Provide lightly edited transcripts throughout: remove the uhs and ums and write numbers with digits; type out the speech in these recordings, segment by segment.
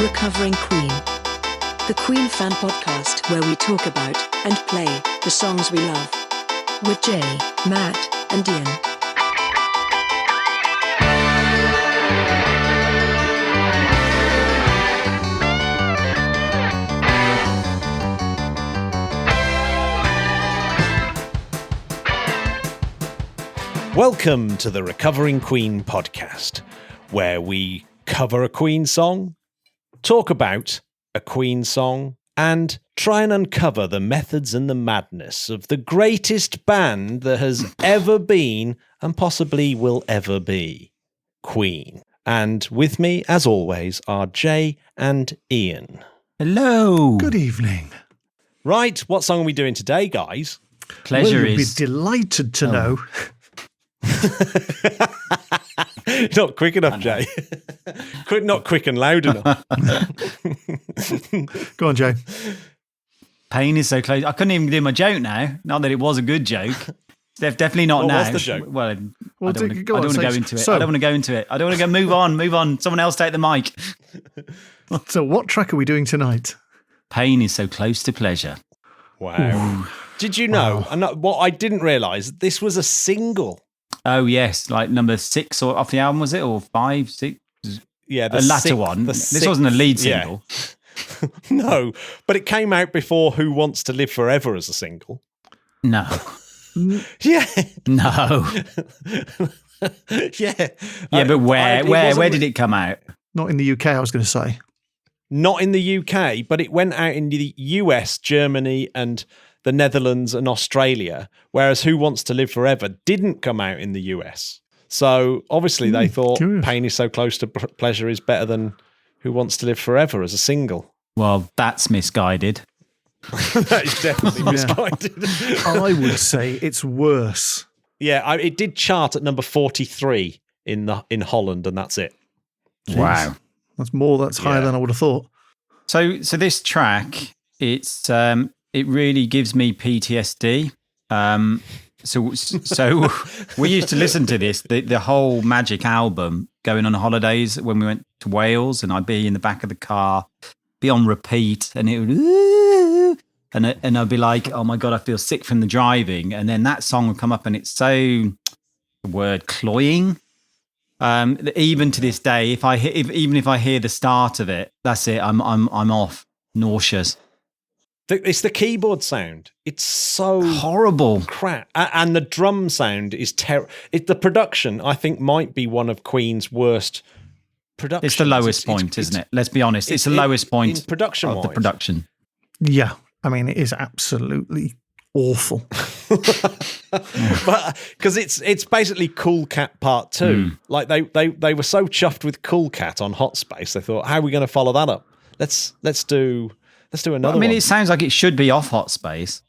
Recovering Queen, the Queen fan podcast where we talk about and play the songs we love. With Jay, Matt, and Ian. Welcome to the Recovering Queen podcast, where we cover a Queen song, talk about a Queen song, and try and uncover the methods and the madness of the greatest band that has ever been and possibly will ever be, Queen. And with me, as always, are Jay and Ian. Hello. Good evening. Right, what song are we doing today, guys? Pleasure Well, you'll is... be delighted to know. Not quick enough, Jay. Not quick and loud enough. Go on, Jay. Pain is so close. I couldn't even do my joke now. Not that it was a good joke. Definitely not What now. was the joke? Well, I don't want to go go on, into it. so- I don't want to go into it. I don't want to go. Move on. Someone else take the mic. So what track are we doing tonight? Pain is so close to pleasure. Wow. Did you know, and what I didn't realise, this was a single. Oh, yes. Like number 6 or off the album, was it? Or 5, 6? Yeah, A latter one. This wasn't a lead single. Yeah. No, but it came out before Who Wants to Live Forever as a single. No. Yeah. No. Yeah. Yeah, but where did it come out? Not in the UK, I was going to say. Not in the UK, but it went out in the US, Germany, and the Netherlands and Australia, whereas Who Wants to Live Forever didn't come out in the US. So obviously they thought curious. Pain is so close to pleasure is better than Who Wants to Live Forever as a single. Well, that's misguided. That is definitely misguided. I would say it's worse. Yeah, it did chart at number 43 in Holland, and that's it. Wow. That's higher than I would have thought. So this track, it really gives me PTSD. So we used to listen to this, the whole Magic album, going on holidays when we went to Wales, and I'd be in the back of the car, be on repeat, and it would, and I'd be like, oh my God, I feel sick from the driving. And then that song would come up, and it's so, the word cloying. Even to this day, even if I hear the start of it, that's it. I'm off, nauseous. It's the keyboard sound. It's so Horrible. crap, and the drum sound is terrible. The production, I think, might be one of Queen's worst productions. It's the lowest point, isn't it? Let's be honest. It's the lowest point in production of the production. Yeah. I mean, it is absolutely awful. But because it's basically Cool Cat Part 2. Like they were so chuffed with Cool Cat on Hot Space, they thought, how are we going to follow that up? Let's do another. I mean, one. it sounds like it should be off Hot Space.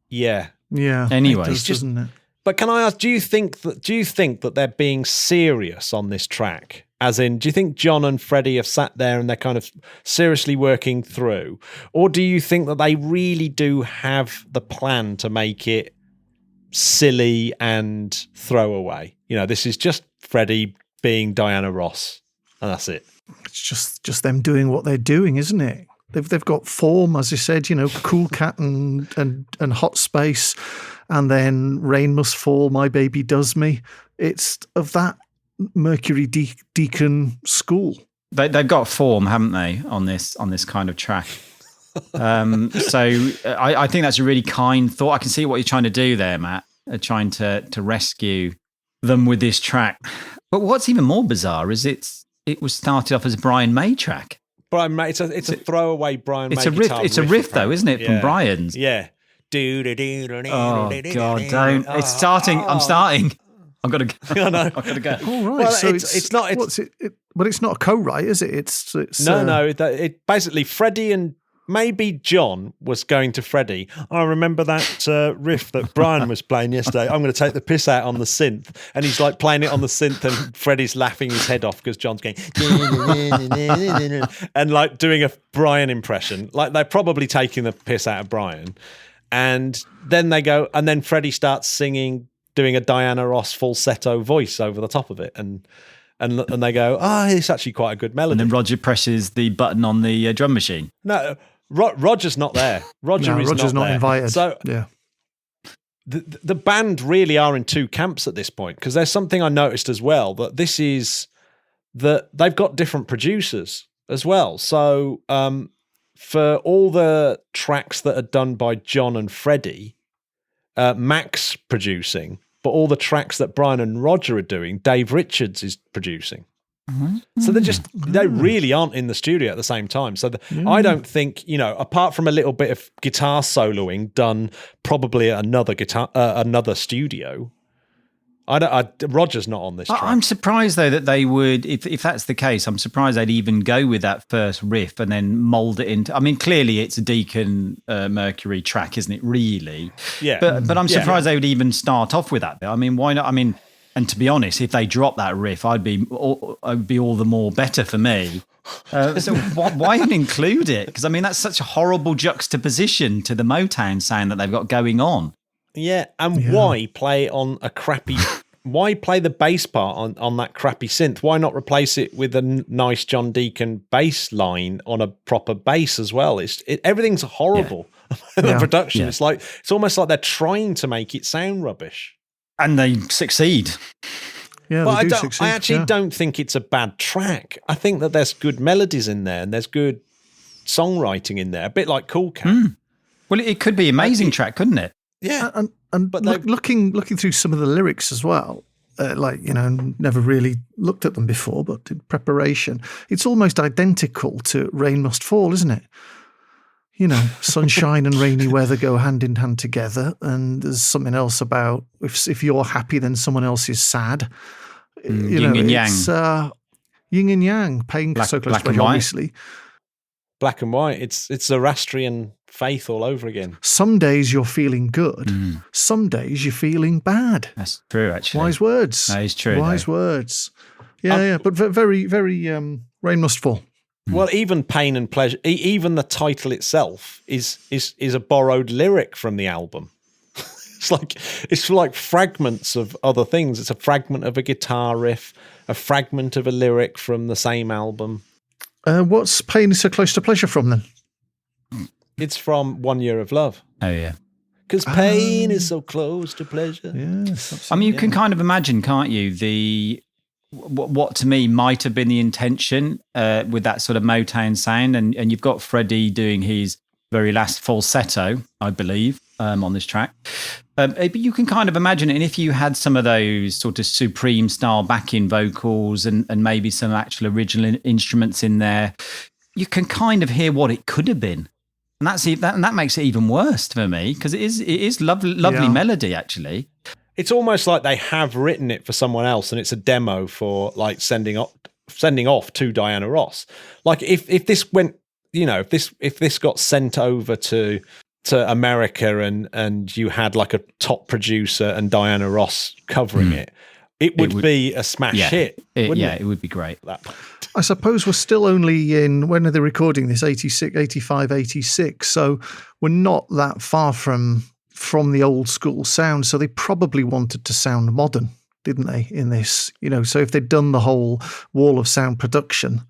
Yeah. Yeah. Anyway. it does, It's just- doesn't it? But can I ask, do you think that they're being serious on this track? As in, do you think John and Freddie have sat there and they're kind of seriously working through? Or do you think that they really do have the plan to make it silly and throwaway? You know, this is just Freddie being Diana Ross, and that's it. It's just them doing what they're doing, isn't it? They've got form, as you said, Cool Cat and Hot Space, and then Rain Must Fall, My Baby Does Me. It's of that Mercury Deacon school. They've got form, haven't they, on this kind of track? So I think that's a really kind thought. I can see what you're trying to do there, Matt, trying to rescue them with this track. But what's even more bizarre is it was started off as a Brian May track. Brian May, it's a throwaway Brian May. It's a riff. guitar It's a riff, though, isn't it, Yeah. from Brian's? Yeah. Oh God, don't! It's starting. I'm starting. I've got to go. I know. I've got to go. All right. Well, so it's not. but it's not a co-write, is it? It's No. It basically Freddie and maybe John was going to Freddie. I remember that riff that Brian was playing yesterday. I'm going to take the piss out on the synth, and he's like playing it on the synth, and Freddie's laughing his head off because John's going and like doing a Brian impression. Like they're probably taking the piss out of Brian, and then they go, and then Freddie starts singing, doing a Diana Ross falsetto voice over the top of it, and and they go, it's actually quite a good melody. And then Roger presses the button on the drum machine. No, Roger's not there. Roger's not there. invited. So yeah. The band really are in two camps at this point, because there's something I noticed as well, that they've got different producers as well. So for all the tracks that are done by John and Freddie, Mac's producing, but all the tracks that Brian and Roger are doing, Dave Richards is producing. So they really aren't in the studio at the same time. So I don't think, apart from a little bit of guitar soloing done probably at another studio, Roger's not on this track. I'm surprised though that they would, if that's the case, I'm surprised they'd even go with that first riff and then mold it into. I mean, clearly it's a Deacon Mercury track, isn't it? Really, yeah. But I'm surprised they would even start off with that. I mean, why not? I mean. And to be honest, if they drop that riff, I'd be all the more better for me. So why even include it? Because I mean, that's such a horrible juxtaposition to the Motown sound that they've got going on. Yeah, and why play on a crappy? Why play the bass part on that crappy synth? Why not replace it with a nice John Deacon bass line on a proper bass as well? Everything's horrible. The production. Yeah. It's almost like they're trying to make it sound rubbish. And they succeed. Yeah, but succeed. I actually don't think it's a bad track. I think that there's good melodies in there and there's good songwriting in there, a bit like Cool Cat. Well, it could be an amazing track, couldn't it? Yeah, but looking through some of the lyrics as well, never really looked at them before, but in preparation, it's almost identical to Rain Must Fall, isn't it? Sunshine and rainy weather go hand in hand together. And there's something else about if you're happy, then someone else is sad. Yin and yang. Yin and yang, pain so close to pleasure, obviously. Black and white. It's Zoroastrian faith all over again. Some days you're feeling good. Some days you're feeling bad. That's true, actually. Wise words. That is true. Wise words. Yeah, but very, very Rain Must Fall. Well, even Pain and Pleasure, even the title itself is a borrowed lyric from the album. It's like fragments of other things. It's a fragment of a guitar riff, a fragment of a lyric from the same album. What's Pain is so close to pleasure from then? It's from 1 Year of Love. Oh yeah. Because pain is so close to pleasure. Yes. I mean, you can kind of imagine, can't you, what to me might have been the intention with that sort of Motown sound, and you've got Freddie doing his very last falsetto, I believe, on this track. But you can kind of imagine it, and if you had some of those sort of Supreme style backing vocals and maybe some actual original instruments in there, you can kind of hear what it could have been, and that makes it even worse for me, because it is lovely melody actually. It's almost like they have written it for someone else, and it's a demo for like sending off to Diana Ross. Like if this went, if this got sent over to America and you had like a top producer and Diana Ross covering it would be a smash hit. It would be great. I suppose we're still only in, when are they recording this? 86, 85, 86. So we're not that far from the old school sound. So they probably wanted to sound modern, didn't they, in this? So if they'd done the whole wall of sound production,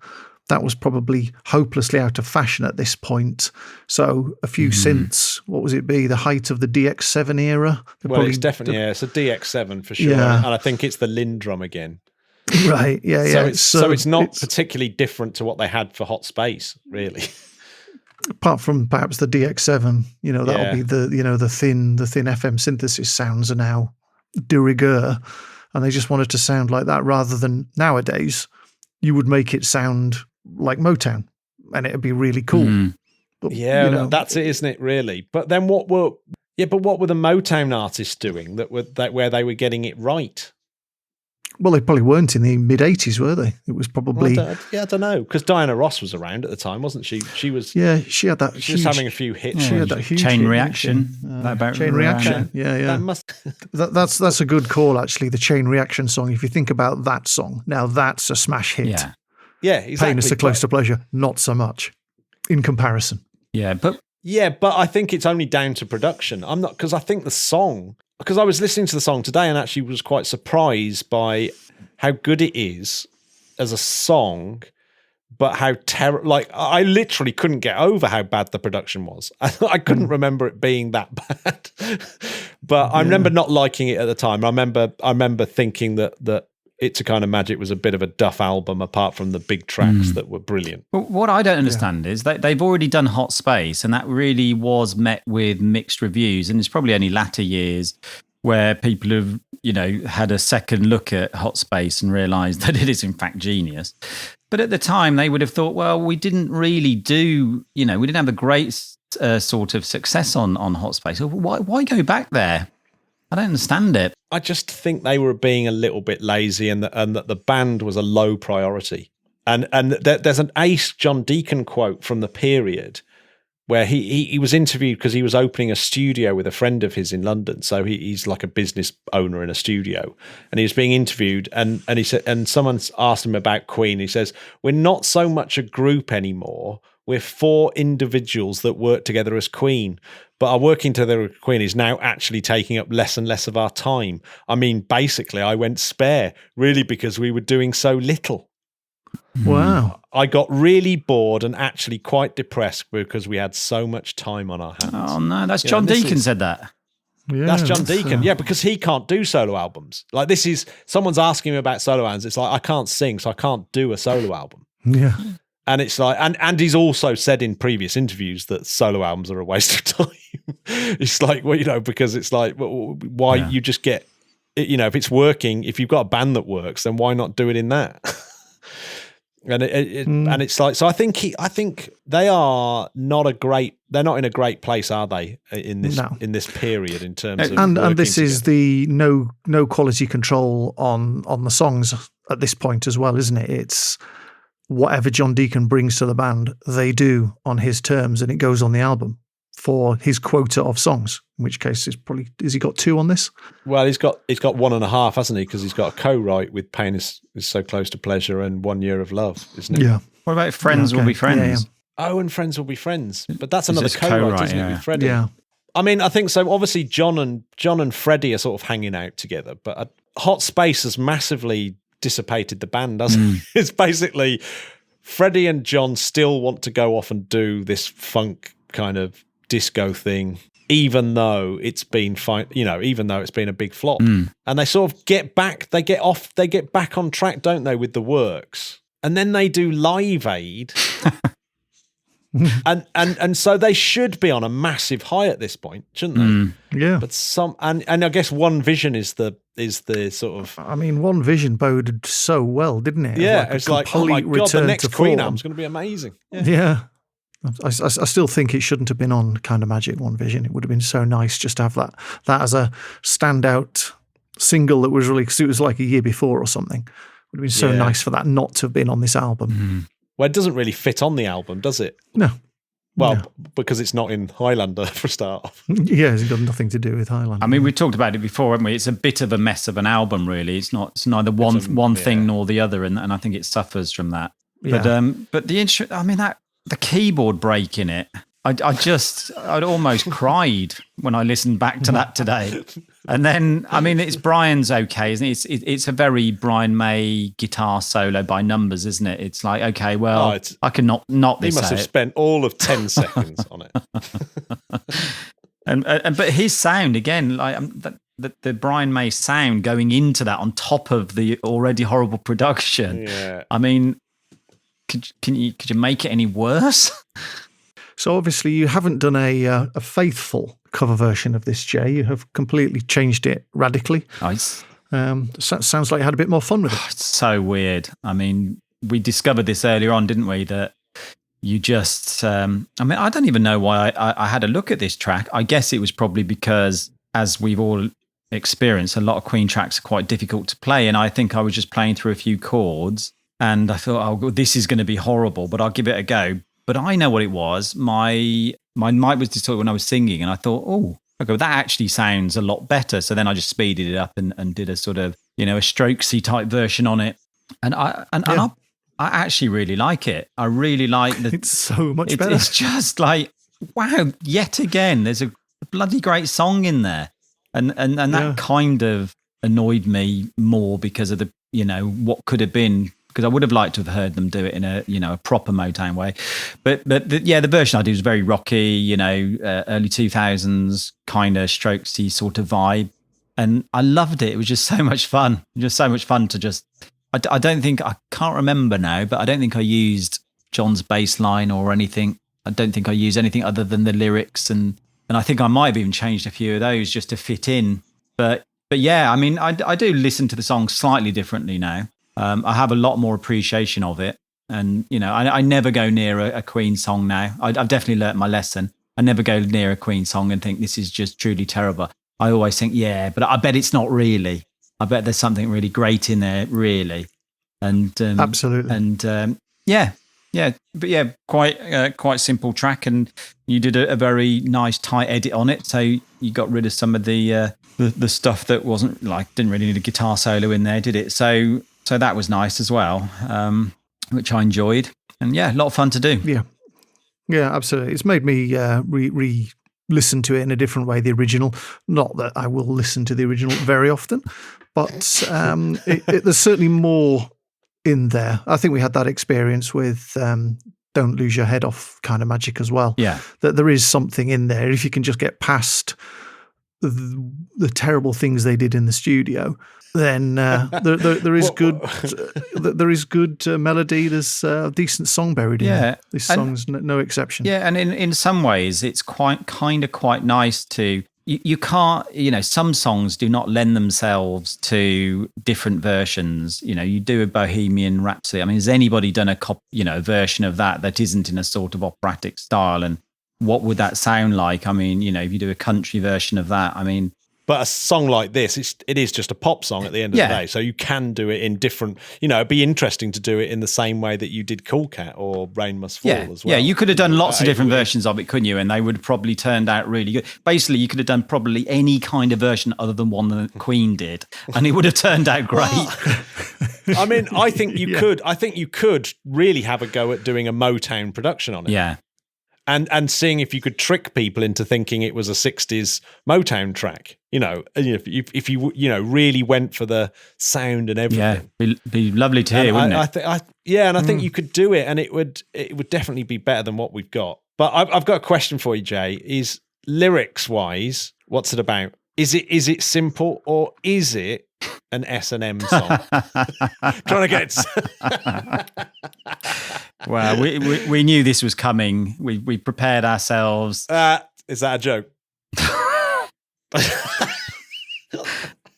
that was probably hopelessly out of fashion at this point. So a few synths, what was it be? The height of the DX7 era? It's definitely, it's a DX7 for sure. Yeah. And I think it's the Lindrum again. Right, yeah. So it's not particularly different to what they had for Hot Space, really. Apart from perhaps the DX7, that'll be the thin FM synthesis sounds are now de rigueur, and they just wanted to sound like that rather than nowadays you would make it sound like Motown and it'd be really cool. But, that's it, isn't it? Really. But then what were the Motown artists doing where they were getting it right? Well, they probably weren't in the mid-'80s, were they? It was probably... I don't know, because Diana Ross was around at the time, wasn't she? She was... Yeah, she had that She was having a few hits. She had that huge Chain hit, Reaction. Chain Reaction, yeah. That's a good call, actually, the Chain Reaction song. If you think about that song, now that's a smash hit. Yeah, exactly. Pain is so close to pleasure, not so much, in comparison. Yeah, but I think it's only down to production. I'm not, because I think the song... Because I was listening to the song today and actually was quite surprised by how good it is as a song, but how terrible. Like, I literally couldn't get over how bad the production was. I couldn't remember it being that bad. But I remember not liking it at the time. I remember thinking that It's a Kind of Magic was a bit of a duff album, apart from the big tracks that were brilliant. But what I don't understand is that they've already done Hot Space, and that really was met with mixed reviews. And it's probably only latter years where people have, had a second look at Hot Space and realised that it is in fact genius. But at the time, they would have thought, well, we didn't really do, we didn't have a great sort of success on Hot Space. So why go back there? I don't understand it. I just think they were being a little bit lazy, and that the band was a low priority. And there's an ace John Deacon quote from the period where he was interviewed because he was opening a studio with a friend of his in London. So he's like a business owner in a studio, and he was being interviewed, and he said, and someone's asked him about Queen. He says, "We're not so much a group anymore. We're 4 individuals that work together as Queen. But our working together with Queen is now actually taking up less and less of our time. I mean, basically, I went spare, really, because we were doing so little." Wow. I got really bored and actually quite depressed because we had so much time on our hands. Oh, no, that's John Deacon said that. Yeah, That's John Deacon. Yeah, because he can't do solo albums. Like, this is, someone's asking him about solo albums. It's like, I can't sing, so I can't do a solo album. Yeah. And it's like, and he's also said in previous interviews that solo albums are a waste of time. It's like, well, because it's like, why you just get, if it's working, if you've got a band that works, then why not do it in that? And and it's like, so I think they are not they're not in a great place, are they? In this period, in terms of and this together. Is the no quality control on the songs at this point as well, isn't it? It's whatever John Deacon brings to the band, they do on his terms, and it goes on the album for his quota of songs. In which case, has he got 2 on this? Well, he's got 1.5, hasn't he? Because he's got a co-write with "Pain is So Close to Pleasure" and "1 Year of Love," isn't it? Yeah. What about "Friends Will Be Friends"? Yeah. Oh, and "Friends Will Be Friends," but that's another co-write, isn't it? With Freddie. Yeah. I mean, I think so. Obviously, John and Freddie are sort of hanging out together, but Hot Space has massively dissipated the band, doesn't it? It's basically Freddie and John still want to go off and do this funk kind of disco thing, even though it's been fine, even though it's been a big flop. And they sort of get back on track, don't they, with the works. And then they do Live Aid. and so they should be on a massive high at this point, shouldn't they? Yeah. But and I guess One Vision is the sort of, I mean, One Vision boded so well, didn't it? Yeah, it's like, oh my God, the next Queen album's going to be amazing. Yeah. I still think it shouldn't have been on Kind of Magic, One Vision. It would have been so nice just to have that as a standout single that was released. It was like a year before or something. It would have been so nice for that not to have been on this album. Well, it doesn't really fit on the album, does it? No. Well, because it's not in Highlander for a start off. Yeah, it's got nothing to do with Highlander. I mean, we talked about it before, haven't we? It's a bit of a mess of an album, really. It's neither one thing nor the other, and I think it suffers from that. Yeah. But the keyboard break in it, I'd almost cried when I listened back to that today. And then, I mean, it's Brian's okay, isn't it? It's a very Brian May guitar solo by numbers, isn't it? It's like, okay, well, I can not this. He must have spent all of 10 seconds on it. But his sound again, like the Brian May sound going into that on top of the already horrible production. Yeah. I mean, could you make it any worse? So obviously you haven't done a faithful cover version of this, Jay. You have completely changed it radically. Nice. Sounds like you had a bit more fun with it. It's so weird. I mean, we discovered this earlier on, didn't we? That you just, I don't even know why I had a look at this track. I guess it was probably because, as we've all experienced, a lot of Queen tracks are quite difficult to play. And I think I was just playing through a few chords and I thought, oh, this is going to be horrible, but I'll give it a go. But I know what it was. My mic was distorted when I was singing, and I thought, oh, okay, that actually sounds a lot better. So then I just speeded it up and did a sort of, a strokesy type version on it. And I actually really like it. I really like that. It's so much better. It's just like, wow, yet again, there's a bloody great song in there. And that kind of annoyed me more because of the, what could have been because I would have liked to have heard them do it in a a proper Motown way. But the version I do is very rocky, early 2000s kind of strokesy sort of vibe, and I loved it. It was just so much fun, to just. I don't think, I can't remember now, but I don't think I used John's bass line or anything. I don't think I used anything other than the lyrics, and I think I might have even changed a few of those just to fit in. But yeah, I mean, I do listen to the song slightly differently now. I have a lot more appreciation of it, and I never go near a Queen song now. I've definitely learnt my lesson. I never go near a Queen song and think this is just truly terrible. I always think, yeah, but I bet it's not really. I bet there's something really great in there, really. And absolutely. And quite simple track, and you did a very nice tight edit on it. So you got rid of some of the stuff that wasn't didn't really need a guitar solo in there, did it? So that was nice as well, which I enjoyed, and a lot of fun to do. Yeah, absolutely. It's made me listen to it in a different way, the original. Not that I will listen to the original very often, but there's certainly more in there. I think we had that experience with Don't Lose Your Head Off kind of magic as well. Yeah. That there is something in there. If you can just get past the terrible things they did in the studio, then there is good melody. There's a decent song buried in there. This song's no exception. Yeah, and in some ways, it's quite nice to. You can't, some songs do not lend themselves to different versions. You do a Bohemian Rhapsody. I mean, has anybody done a version of that isn't in a sort of operatic style? And what would that sound like? I mean, if you do a country version of that, I mean. But a song like this, it is just a pop song at the end of the day. So you can do it in different, it'd be interesting to do it in the same way that you did Cool Cat or Rain Must Fall as well. Yeah, you could have done lots of different versions of it, couldn't you? And they would have probably turned out really good. Basically, you could have done probably any kind of version other than one that Queen did, and it would have turned out great. I mean, I think you could really have a go at doing a Motown production on it. Yeah. And seeing if you could trick people into thinking it was a 60s Motown track, if you really went for the sound and everything. Yeah, be lovely to hear, wouldn't it? I think you could do it, and it would definitely be better than what we've got. But I've got a question for you, Jay. Is lyrics wise, what's it about? Is it simple, or is it an S&M song? Trying to get. Well, we knew this was coming. We prepared ourselves. Is that a joke?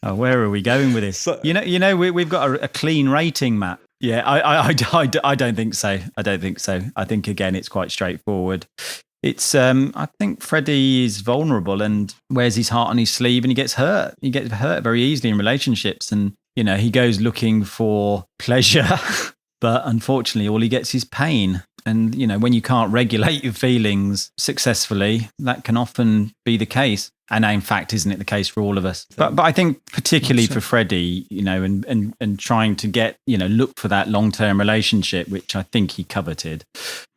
Oh, where are we going with this? So, we've got a clean rating, Matt. Yeah, I don't think so. I think again, it's quite straightforward. It's I think Freddie is vulnerable and wears his heart on his sleeve, and he gets hurt. He gets hurt very easily in relationships, and he goes looking for pleasure, but unfortunately, all he gets is pain. And when you can't regulate your feelings successfully, that can often be the case. And in fact, isn't it the case for all of us? But I think particularly for Freddie, and trying to get look for that long-term relationship, which I think he coveted.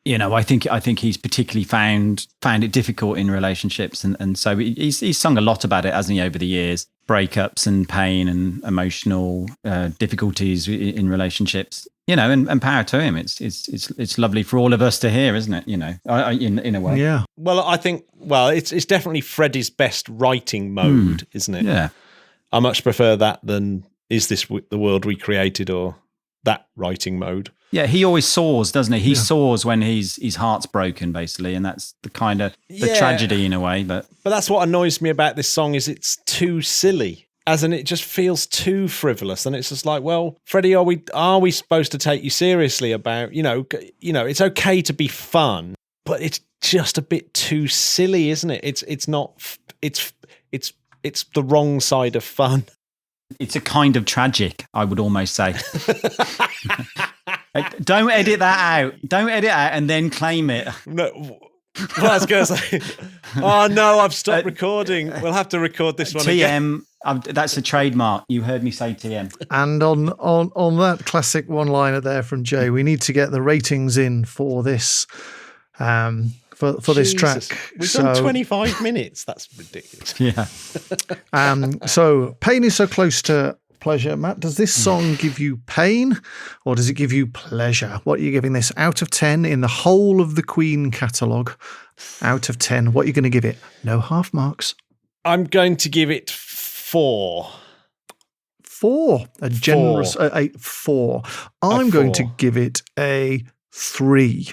I think he's particularly found it difficult in relationships, and so he's sung a lot about it, hasn't he, over the years? Breakups and pain and emotional difficulties in relationships. And power to him. It's lovely for all of us to hear, isn't it? In a way. Yeah. Well, I think it's definitely Freddie's best writing mode, isn't it? Yeah. I much prefer that than Is This the World We Created, or that writing mode. Yeah, he always soars, doesn't he? He soars when his heart's broken, basically, and that's the kind of the tragedy in a way. But that's what annoys me about this song, is it's too silly. As in, it just feels too frivolous, and it's just like, well, Freddie, are we supposed to take you seriously about it's okay to be fun, but it's just a bit too silly, isn't it? It's not. It's the wrong side of fun. It's a kind of tragic, I would almost say. Don't edit that out. Don't edit out and then claim it. No. Well, I was going to say, oh no, I've stopped recording. We'll have to record this one again. That's a trademark. You heard me say TM. And on that classic one-liner there from Jay, we need to get the ratings in for this for this track. We've done 25 minutes. That's ridiculous. Yeah. So Pain Is So Close to pleasure. Matt, does this song give you pain or does it give you pleasure? What are you giving this out of 10 in the whole of the Queen catalogue? Out of 10, what are you going to give it? No half marks. I'm going to give it 4. 4. A generous 4. I'm going to give it a 3.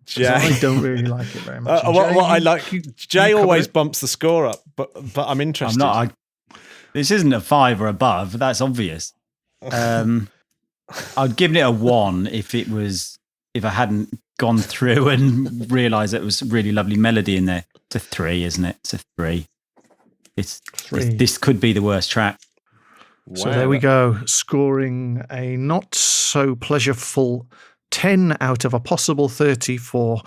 Jay. I don't really like it very much. Jay always bumps the score up, but I'm interested. This isn't a 5 or above. That's obvious. I'd given it a 1 if I hadn't gone through and realised it was a really lovely melody in there. It's a 3, isn't it? It's a 3. This could be the worst track. Wow. So there we go, scoring a not so pleasureful 10 out of a possible 30 for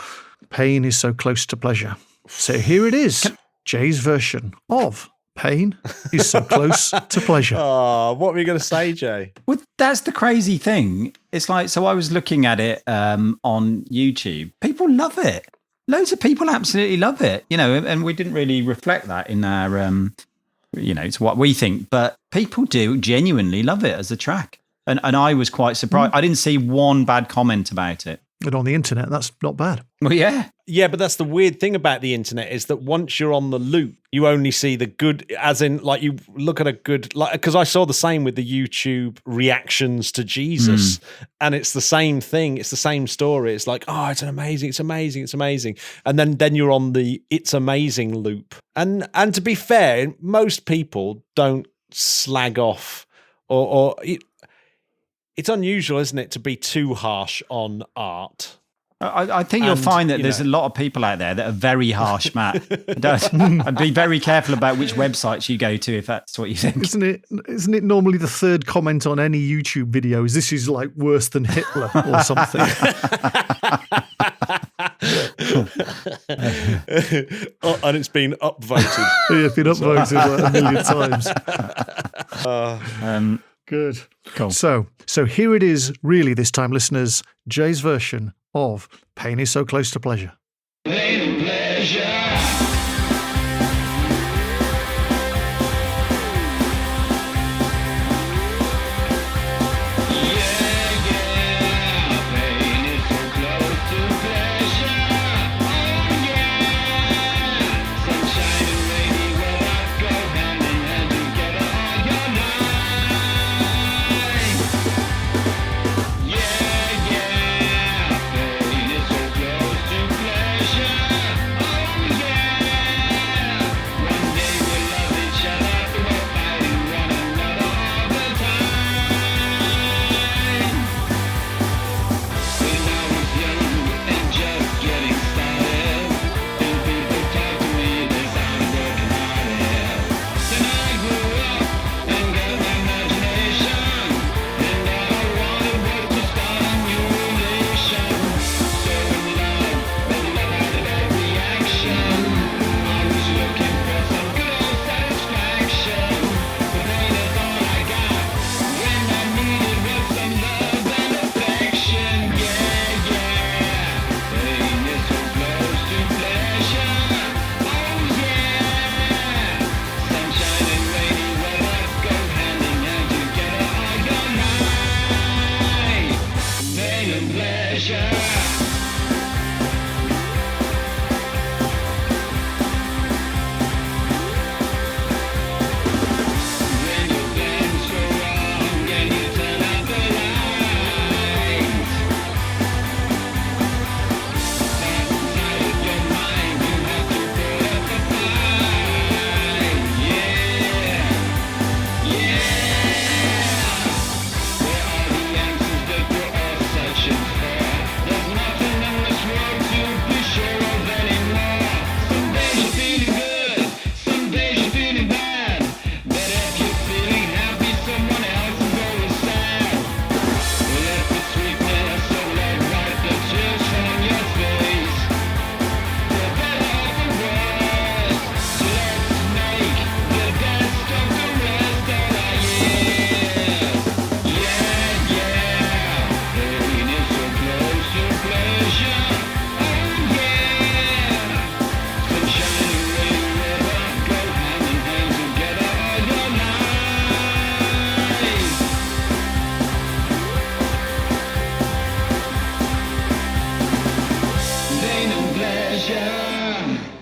Pain is So Close to Pleasure. So here it is, Jay's version of Pain is So Close to Pleasure. Oh, what were you going to say, Jay? Well, that's the crazy thing. It's like, so I was looking at it on YouTube. People love it. Loads of people absolutely love it, and we didn't really reflect that in our, it's what we think, but people do genuinely love it as a track. And I was quite surprised. I didn't see one bad comment about it. And on the internet, that's not bad. Well, yeah. Yeah, but that's the weird thing about the internet is that once you're on the loop, you only see the good, as in, like, you look at a good, like, because I saw the same with the YouTube reactions to Jesus, and it's the same thing. It's the same story. It's like, oh, it's amazing, it's amazing, it's amazing. And then you're on the it's amazing loop. And to be fair, most people don't slag off or it's unusual, isn't it, to be too harsh on art. I think you'll find that there's a lot of people out there that are very harsh, Matt. And be very careful about which websites you go to if that's what you think. Isn't it normally the third comment on any YouTube video is this is like worse than Hitler or something? And it's been upvoted. Yeah, it's been upvoted like 1 million times. Good. Cool. So here it is, really this time, listeners, Jay's version of Pain is So Close to Pleasure. Pain and pleasure. pleasure.